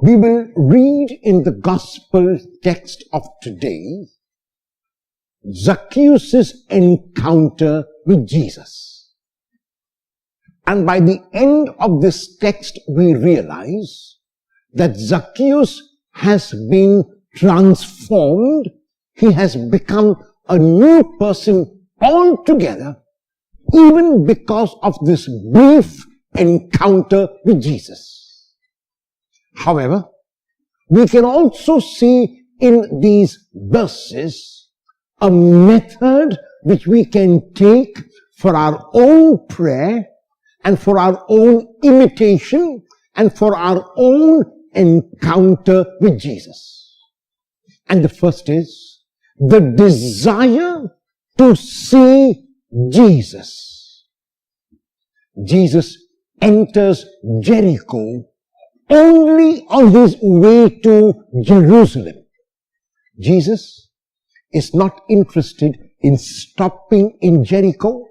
we will read in the gospel text of today Zacchaeus' encounter with Jesus. And by the end of this text, we realize that Zacchaeus has been transformed. He has become a new person altogether, even because of this brief encounter with Jesus. However, we can also see in these verses a method which we can take for our own prayer and for our own imitation and for our own encounter with Jesus. And the first is the desire to see Jesus. Jesus enters Jericho only on his way to Jerusalem. Jesus is not interested in stopping in Jericho.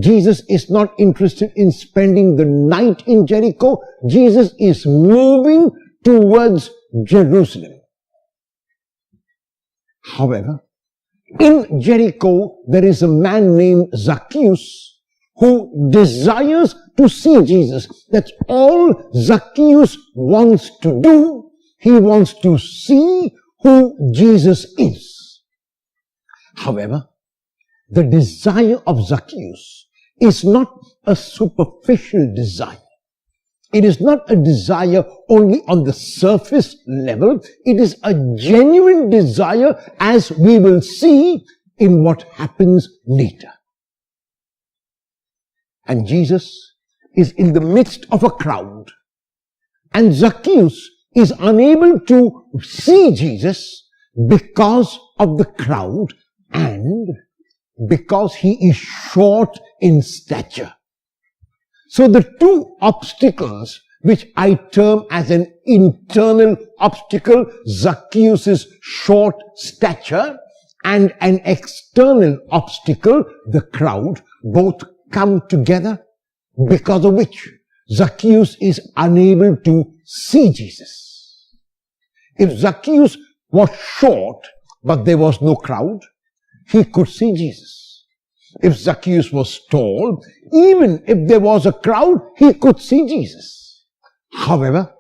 Jesus is not interested in spending the night in Jericho. Jesus is moving towards Jerusalem. However, in Jericho, there is a man named Zacchaeus who desires to see Jesus. That's all Zacchaeus wants to do. He wants to see who Jesus is. However, the desire of Zacchaeus is not a superficial desire. It is not a desire only on the surface level. It is a genuine desire, as we will see in what happens later. And Jesus is in the midst of a crowd, and Zacchaeus is unable to see Jesus because of the crowd and because he is short in stature. So the two obstacles, which I term as an internal obstacle, Zacchaeus' short stature, and an external obstacle, the crowd, both come together, because of which Zacchaeus is unable to see Jesus. If Zacchaeus was short, but there was no crowd, he could see Jesus. If Zacchaeus was tall, even if there was a crowd, he could see Jesus. However,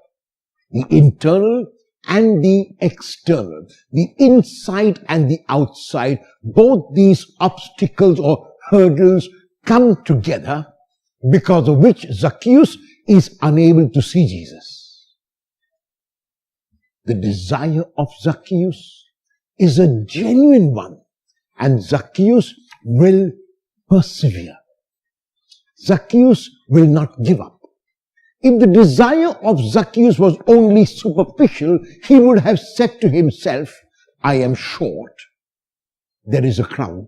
the internal and the external, the inside and the outside, both these obstacles or hurdles come together, because of which Zacchaeus is unable to see Jesus. The desire of Zacchaeus is a genuine one, and Zacchaeus will persevere. Zacchaeus will not give up. If the desire of Zacchaeus was only superficial, he would have said to himself, I am short. There is a crowd,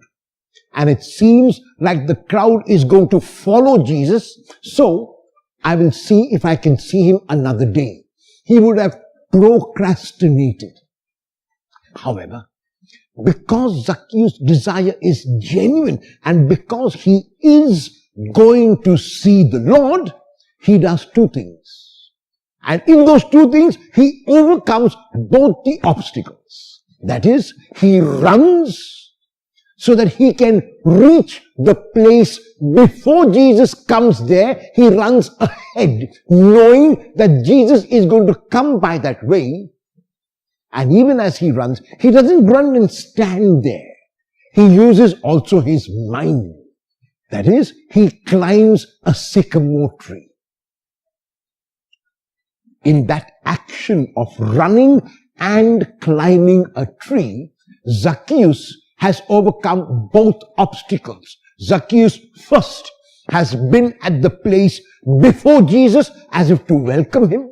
and it seems like the crowd is going to follow Jesus, so I will see if I can see him another day. He would have procrastinated. However, because Zacchaeus' desire is genuine and because he is going to see the Lord, he does two things. And in those two things, he overcomes both the obstacles. That is, he runs so that he can reach the place before Jesus comes there. He runs ahead, knowing that Jesus is going to come by that way. And even as he runs, he doesn't run and stand there. He uses also his mind. That is, he climbs a sycamore tree. In that action of running and climbing a tree, Zacchaeus has overcome both obstacles. Zacchaeus first has been at the place before Jesus as if to welcome him.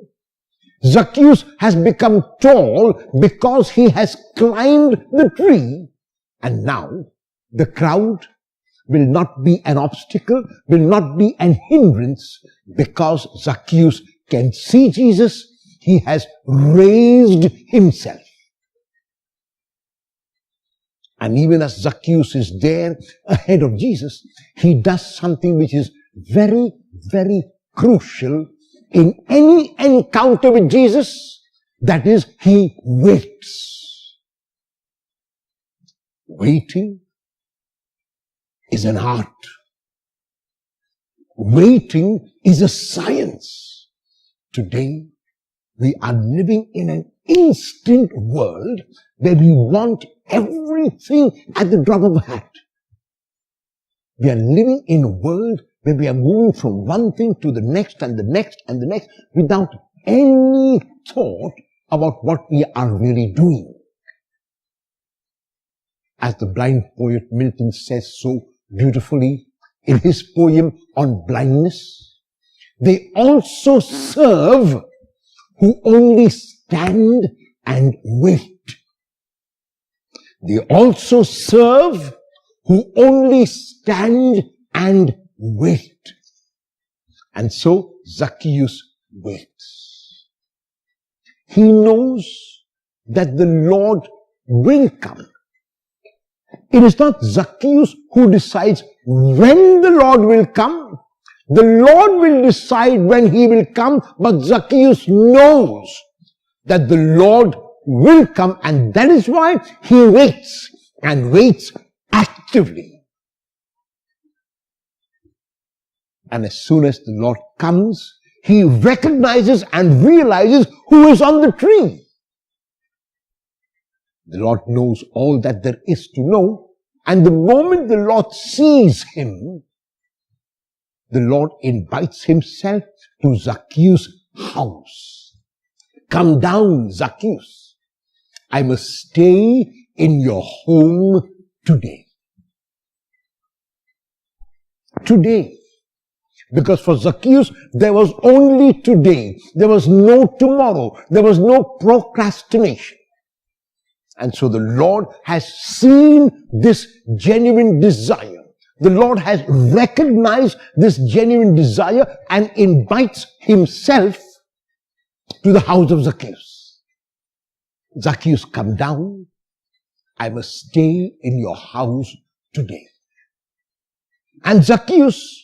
Zacchaeus has become tall because he has climbed the tree, and now the crowd will not be an obstacle, will not be an hindrance, because Zacchaeus can see Jesus. He has raised himself. And even as Zacchaeus is there ahead of Jesus, he does something which is very, very crucial in any encounter with Jesus, That is, he waits. Waiting is an art. Waiting is a science. Today, we are living in an instant world where we want everything at the drop of a hat. We are living in a world where we are moving from one thing to the next and the next and the next without any thought about what we are really doing. As the blind poet Milton says so beautifully in his poem on blindness, they also serve who only stand and wait. They also serve who only stand and wait. And so Zacchaeus waits. He knows that the Lord will come. It is not Zacchaeus who decides when the Lord will come. The Lord will decide when he will come, but Zacchaeus knows that the Lord will come, and that is why he waits, and waits actively. And as soon as the Lord comes, he recognizes and realizes who is on the tree. The Lord knows all that there is to know, and the moment the Lord sees him, the Lord invites himself to Zacchaeus' house. Come down, Zacchaeus. I must stay in your home today. Today. Because for Zacchaeus, there was only today. There was no tomorrow. There was no procrastination. And so the Lord has seen this genuine desire. The Lord has recognized this genuine desire and invites himself to the house of Zacchaeus. Zacchaeus, come down. I must stay in your house today. And Zacchaeus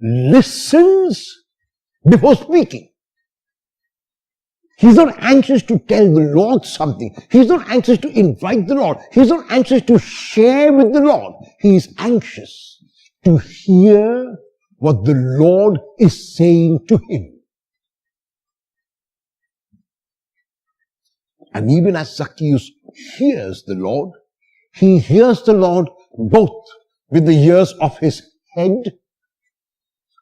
listens before speaking. He's not anxious to tell the Lord something. He's not anxious to invite the Lord. He's not anxious to share with the Lord. He is anxious to hear what the Lord is saying to him. And even as Zacchaeus hears the Lord, he hears the Lord both with the ears of his head,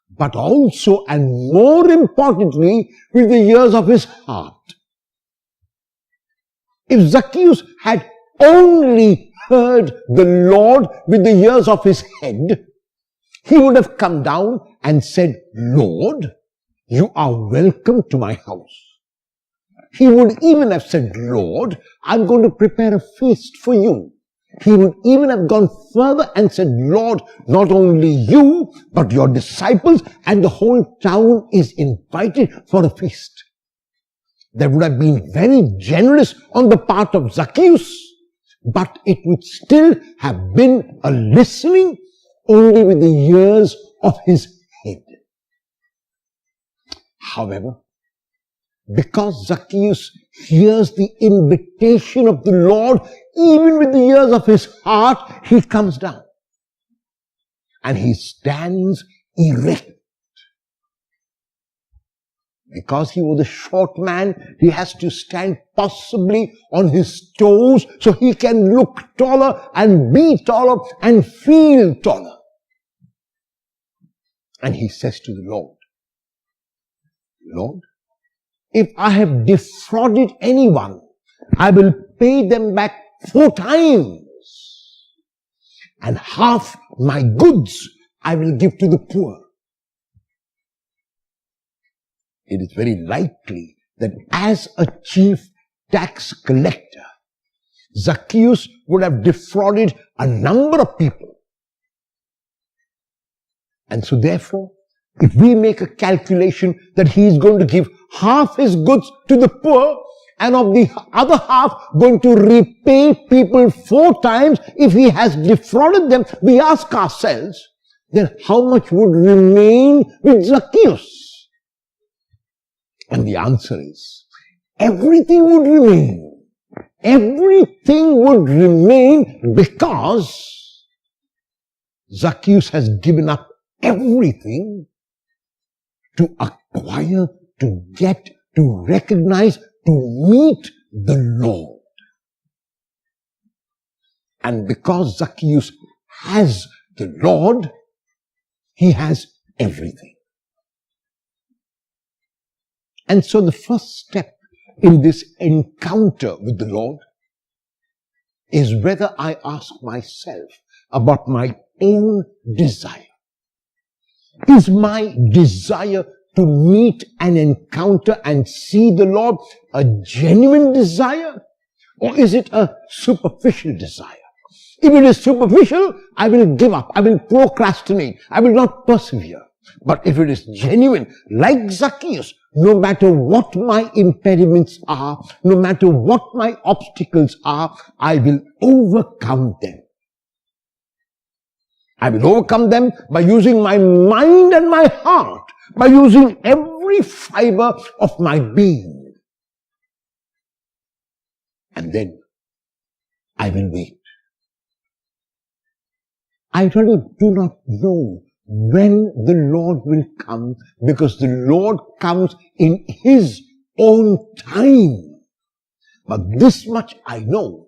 but also and more importantly with the ears of his heart. If Zacchaeus had only heard the Lord with the ears of his head, he would have come down and said, Lord, you are welcome to my house. He would even have said, Lord, I'm going to prepare a feast for you. He would even have gone further and said, Lord, not only you, but your disciples and the whole town is invited for a feast. That would have been very generous on the part of Zacchaeus, but it would still have been a listening only with the ears of his head. However, because Zacchaeus hears the invitation of the Lord, even with the ears of his heart, he comes down. And he stands erect. Because he was a short man, he has to stand possibly on his toes so he can look taller and be taller and feel taller. And he says to the Lord, Lord, if I have defrauded anyone, I will pay them back 4 times. And half my goods I will give to the poor. It is very likely that as a chief tax collector, Zacchaeus would have defrauded a number of people. And so therefore, if we make a calculation that he is going to give half his goods to the poor and of the other half going to repay people 4 times if he has defrauded them, we ask ourselves, then how much would remain with Zacchaeus? And the answer is, everything would remain. Everything would remain because Zacchaeus has given up everything to acquire, to get, to recognize, to meet the Lord. And because Zacchaeus has the Lord, he has everything. And so the first step in this encounter with the Lord is whether I ask myself about my own desire. Is my desire to meet and encounter and see the Lord a genuine desire, or is it a superficial desire? If it is superficial, I will give up, I will procrastinate, I will not persevere. But if it is genuine, like Zacchaeus, no matter what my impediments are, no matter what my obstacles are, I will overcome them. I will overcome them by using my mind and my heart, by using every fiber of my being. And then I will wait. I really do not know when the Lord will come, because the Lord comes in His own time. But this much I know,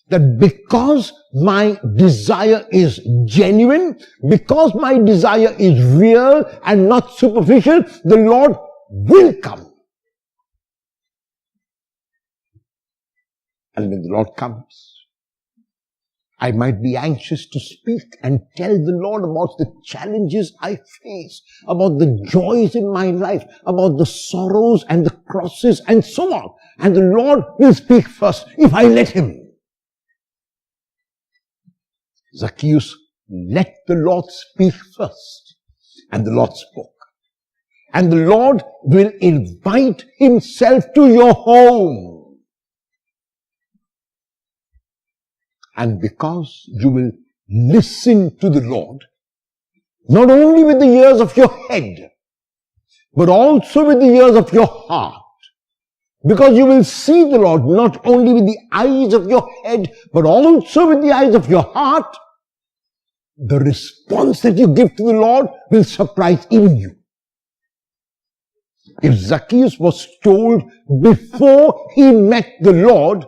that because my desire is genuine, because my desire is real and not superficial, the Lord will come. And when the Lord comes, I might be anxious to speak and tell the Lord about the challenges I face, about the joys in my life, about the sorrows and the crosses and so on. And the Lord will speak first if I let Him. Zacchaeus let the Lord speak first, and the Lord spoke. And the Lord will invite Himself to your home. And because you will listen to the Lord, not only with the ears of your head, but also with the ears of your heart, because you will see the Lord not only with the eyes of your head, but also with the eyes of your heart, the response that you give to the Lord will surprise even you. If Zacchaeus was told before he met the Lord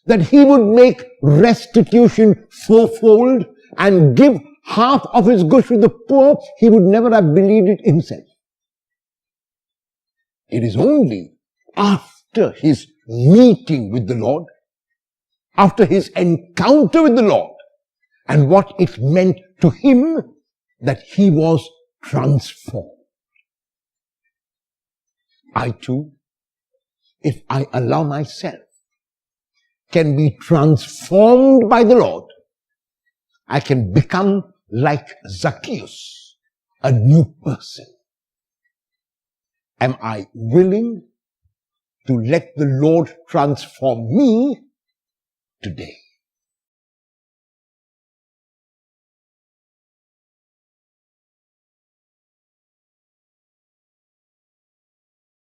that he would make restitution fourfold and give half of his goods to the poor, he would never have believed it himself. It is only after his meeting with the Lord, after his encounter with the Lord, and what it meant to him, that he was transformed. I too, if I allow myself, can be transformed by the Lord. I can become like Zacchaeus, a new person. Am I willing to let the Lord transform me today?